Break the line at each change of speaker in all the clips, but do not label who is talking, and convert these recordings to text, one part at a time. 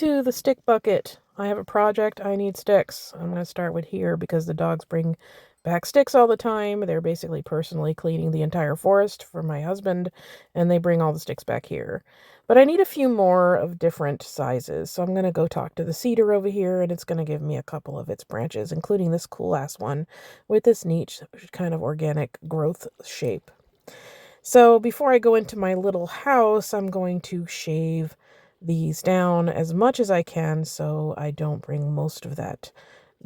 to the stick bucket. I have a project. I need sticks. I'm going to start with here because the dogs bring back sticks all the time. They're basically personally cleaning the entire forest for my husband, and they bring all the sticks back here. But I need a few more of different sizes, so I'm going to go talk to the cedar over here, and it's going to give me a couple of its branches, including this cool-ass one with this neat kind of organic growth shape. So before I go into my little house, I'm going to shave these down as much as I can so I don't bring most of that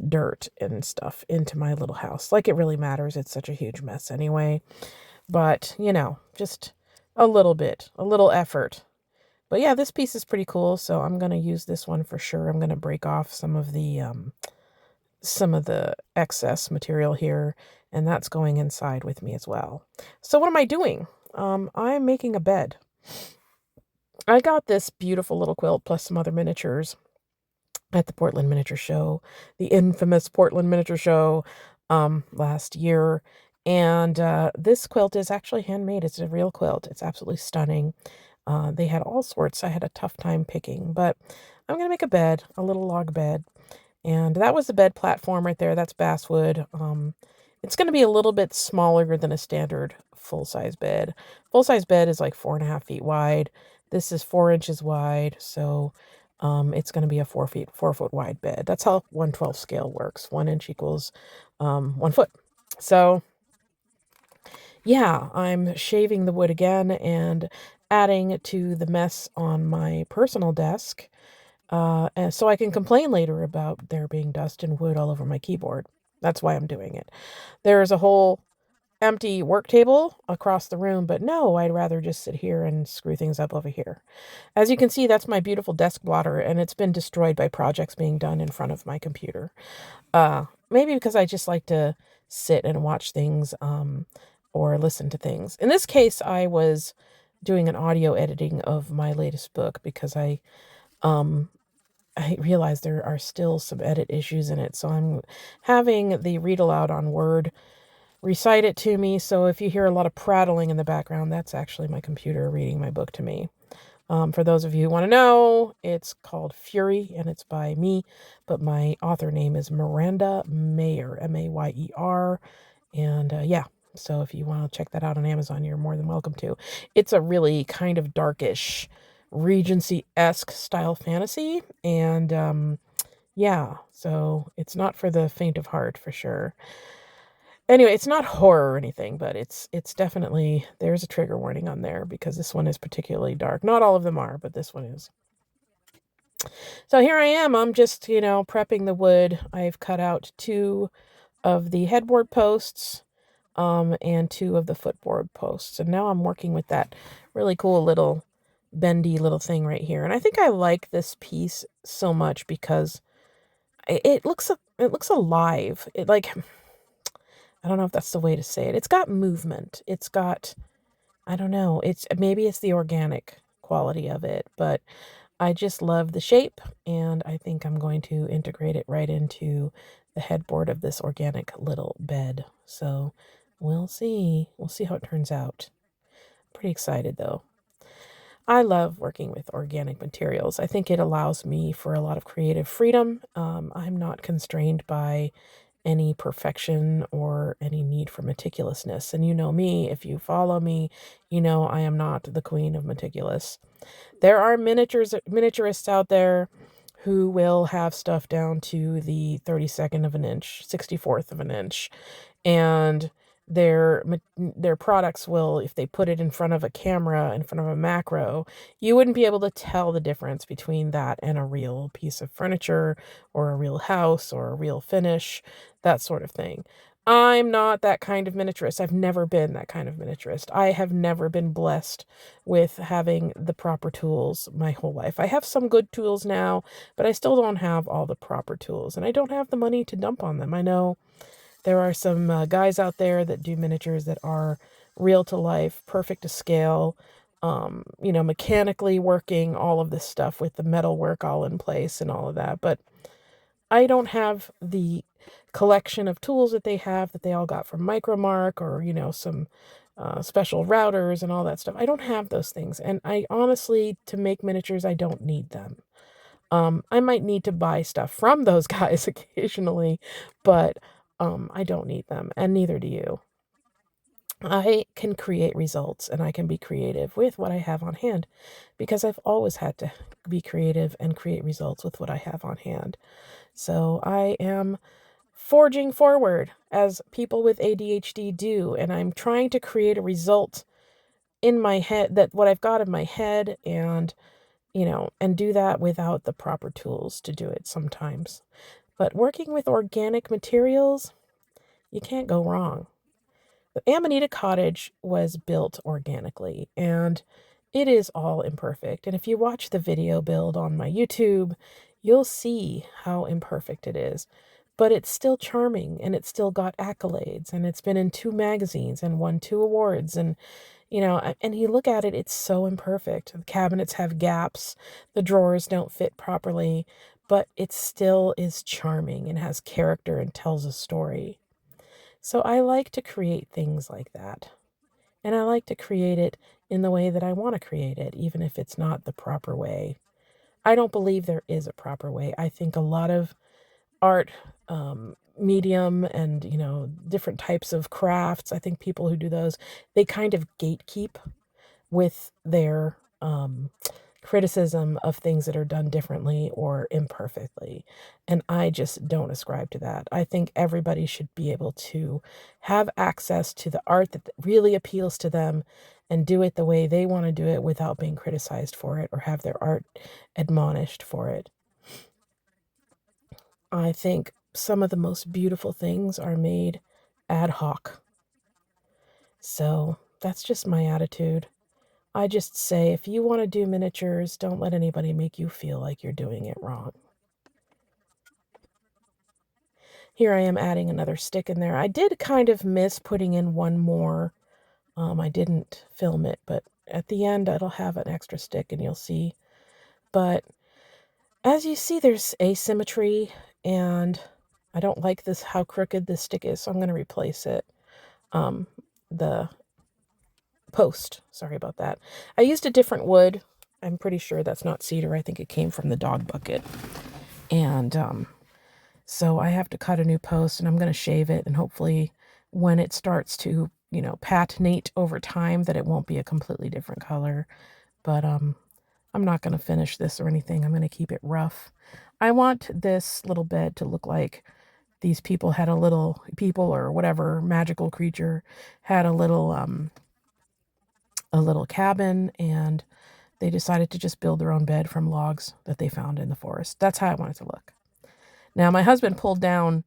dirt and stuff into my little house. Like it really matters. It's such a huge mess anyway. But, just a little bit, a little effort. But yeah, this piece is pretty cool, so I'm going to use this one for sure. I'm going to break off some of the excess material here, and that's going inside with me as well. So what am I doing? I'm making a bed. I got this beautiful little quilt plus some other miniatures at the Portland Miniature Show, the infamous Portland Miniature Show, last year. And this quilt is actually handmade. It's a real quilt. It's absolutely stunning. They had all sorts. I had a tough time picking, but I'm going to make a bed, a little log bed. And that was the bed platform right there. That's basswood. It's going to be a little bit smaller than a standard full-size bed. Full-size bed is like 4.5 feet wide. This is 4 inches wide, so it's going to be a 4 foot wide bed. That's how 1/12 scale works. 1 inch equals 1 foot. So yeah, I'm shaving the wood again and adding to the mess on my personal desk. And so I can complain later about there being dust and wood all over my keyboard. That's why I'm doing it. There's a whole empty work table across the room, but no, I'd rather just sit here and screw things up over here. As you can see, that's my beautiful desk blotter, and it's been destroyed by projects being done in front of my computer. Maybe because I just like to sit and watch things or listen to things. In this case, I was doing an audio editing of my latest book because I realize there are still some edit issues in it, so I'm having the read aloud on Word recite it to me. So if you hear a lot of prattling in the background, that's actually my computer reading my book to me. For those of you who want to know, it's called Fury, and it's by me, but my author name is Miranda Mayer, Mayer. And yeah, so if you want to check that out on Amazon, you're more than welcome to. It's a really kind of darkish, Regency-esque style fantasy, and yeah, so it's not for the faint of heart for sure. Anyway, it's not horror or anything, but it's definitely, there's a trigger warning on there because this one is particularly dark. Not all of them are, but this one is. So here I am. I'm just, prepping the wood. I've cut out 2 of the headboard posts and 2 of the footboard posts. And now I'm working with that really cool little bendy little thing right here. And I think I like this piece so much because it looks alive. It like, I don't know if that's the way to say it. It's got movement. It's got, I don't know. Maybe it's the organic quality of it, but I just love the shape, and I think I'm going to integrate it right into the headboard of this organic little bed. So we'll see. We'll see how it turns out. Pretty excited though. I love working with organic materials. I think it allows me for a lot of creative freedom. I'm not constrained by any perfection or any need for meticulousness. And you know me, if you follow me, you know I am not the queen of meticulous. There are miniaturists out there who will have stuff down to the 32nd of an inch, 64th of an inch, and their products will, if they put it in front of a camera, in front of a macro, you wouldn't be able to tell the difference between that and a real piece of furniture or a real house or a real finish, that sort of thing. I'm not that kind of miniaturist. I've never been that kind of miniaturist. I have never been blessed with having the proper tools my whole life. I have some good tools now, but I still don't have all the proper tools, and I don't have the money to dump on them. I know there are some guys out there that do miniatures that are real to life, perfect to scale, mechanically working, all of this stuff with the metal work all in place and all of that. But I don't have the collection of tools that they have that they all got from Micromark or, some special routers and all that stuff. I don't have those things. And I honestly, to make miniatures, I don't need them. I might need to buy stuff from those guys occasionally, but I don't need them, and neither do you. I can create results and I can be creative with what I have on hand because I've always had to be creative and create results with what I have on hand. So I am forging forward as people with ADHD do, and I'm trying to create a result in my head, that what I've got in my head, and and do that without the proper tools to do it sometimes. But working with organic materials, you can't go wrong. The Amanita Cottage was built organically, and it is all imperfect. And if you watch the video build on my YouTube, you'll see how imperfect it is. But it's still charming, and it's still got accolades, and it's been in 2 magazines and won 2 awards. And, and you look at it, it's so imperfect. The cabinets have gaps, the drawers don't fit properly, but it still is charming and has character and tells a story. So I like to create things like that. And I like to create it in the way that I want to create it, even if it's not the proper way. I don't believe there is a proper way. I think a lot of art, medium, and, different types of crafts, I think people who do those, they kind of gatekeep with their criticism of things that are done differently or imperfectly. And I just don't ascribe to that. I think everybody should be able to have access to the art that really appeals to them and do it the way they want to do it without being criticized for it or have their art admonished for it. I think some of the most beautiful things are made ad hoc. So that's just my attitude. I just say, if you want to do miniatures, don't let anybody make you feel like you're doing it wrong. Here I am adding another stick in there. I did kind of miss putting in one more. I didn't film it, but at the end it'll have an extra stick and you'll see. But as you see, there's asymmetry, and I don't like this, how crooked this stick is, so I'm going to replace it. The post. Sorry about that. I used a different wood. I'm pretty sure that's not cedar. I think it came from the dog bucket. And so I have to cut a new post, and I'm going to shave it, and hopefully when it starts to, patinate over time, that it won't be a completely different color. But I'm not going to finish this or anything. I'm going to keep it rough. I want this little bed to look like these people had or whatever magical creature had a little cabin, and they decided to just build their own bed from logs that they found in the forest. That's how I want it to look. Now, my husband pulled down,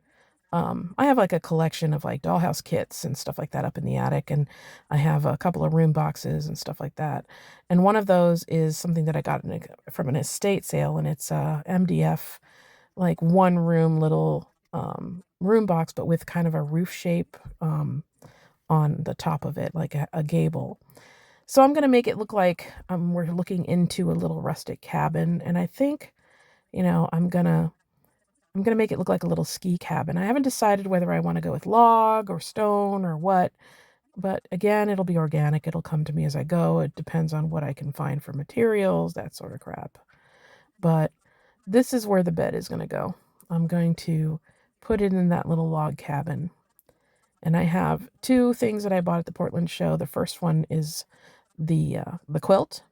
I have like a collection of like dollhouse kits and stuff like that up in the attic, and I have a couple of room boxes and stuff like that. And one of those is something that I got from an estate sale, and it's a MDF, like one room little room box, but with kind of a roof shape on the top of it, like a gable. So I'm going to make it look like we're looking into a little rustic cabin, and I think, I'm going to make it look like a little ski cabin. I haven't decided whether I want to go with log or stone or what, but again, it'll be organic. It'll come to me as I go. It depends on what I can find for materials, that sort of crap. But this is where the bed is going to go. I'm going to put it in that little log cabin. And I have 2 things that I bought at the Portland show. The first one is the quilt,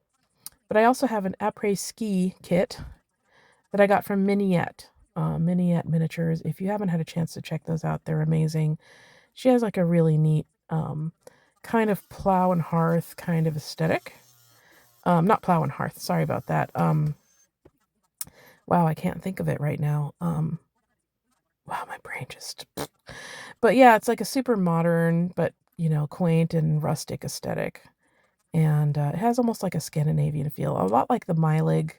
but I also have an après-ski kit that I got from Minette Miniatures. If you haven't had a chance to check those out, they're amazing. She has like a really neat kind of plow and hearth kind of aesthetic. Not plow and hearth, sorry about that. Wow, I can't think of it right now. Wow, my brain just... But yeah, it's like a super modern, but, quaint and rustic aesthetic. And it has almost like a Scandinavian feel, a lot like the Mylig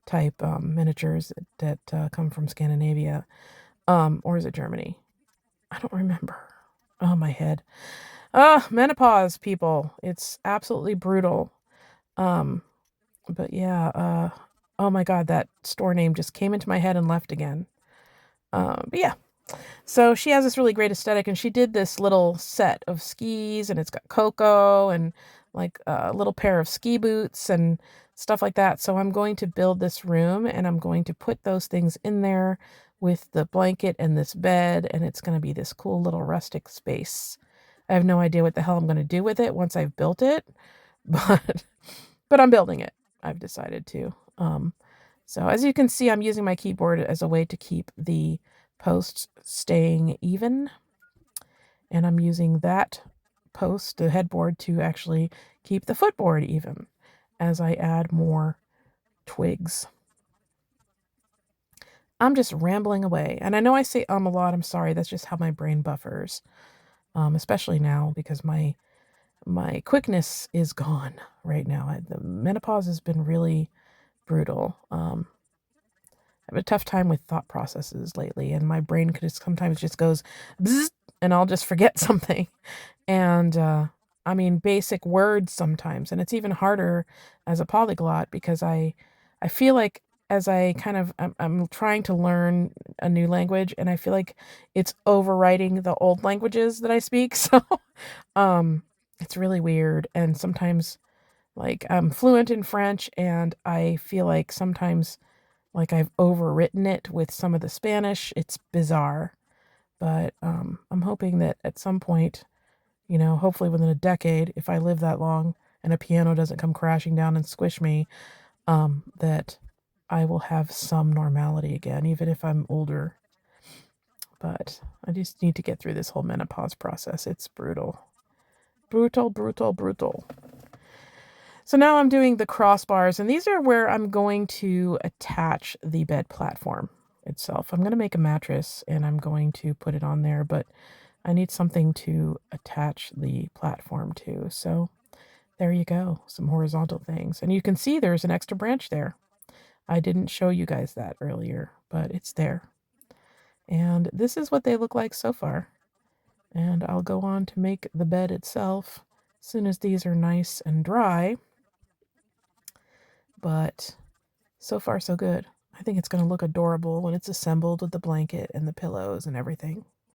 type miniatures that come from Scandinavia. Or is it Germany? I don't remember. Oh, my head. Menopause, people. It's absolutely brutal. But yeah, oh my God, that store name just came into my head and left again. But yeah. So she has this really great aesthetic, and she did this little set of skis, and it's got cocoa and like a little pair of ski boots and stuff like that. So I'm going to build this room and I'm going to put those things in there with the blanket and this bed, and it's going to be this cool little rustic space. I have no idea what the hell I'm going to do with it once I've built it, but I'm building it. I've decided to. So as you can see, I'm using my keyboard as a way to keep the posts staying even, and I'm using that post, the headboard, to actually keep the footboard even as I add more twigs. I'm just rambling away, and I know I say a lot. I'm sorry. That's just how my brain buffers, especially now because my quickness is gone right now. The menopause has been really brutal. I have a tough time with thought processes lately, and my brain could sometimes just goes bzzz, and I'll just forget something. And I mean, basic words sometimes, and it's even harder as a polyglot because I feel like as I kind of I'm trying to learn a new language, and I feel like it's overwriting the old languages that I speak. So it's really weird, and sometimes like I'm fluent in French, and I feel like sometimes like I've overwritten it with some of the Spanish. It's bizarre, but I'm hoping that at some point, you know, hopefully within a decade, if I live that long and a piano doesn't come crashing down and squish me, that I will have some normality again, even if I'm older. But I just need to get through this whole menopause process. It's brutal. Brutal, brutal, brutal. So now I'm doing the crossbars, and these are where I'm going to attach the bed platform itself. I'm going to make a mattress and I'm going to put it on there, but I need something to attach the platform to. So there you go, some horizontal things. And you can see there's an extra branch there. I didn't show you guys that earlier, but it's there. And this is what they look like so far. And I'll go on to make the bed itself as soon as these are nice and dry. But so far so good. I think it's going to look adorable when it's assembled with the blanket and the pillows and everything.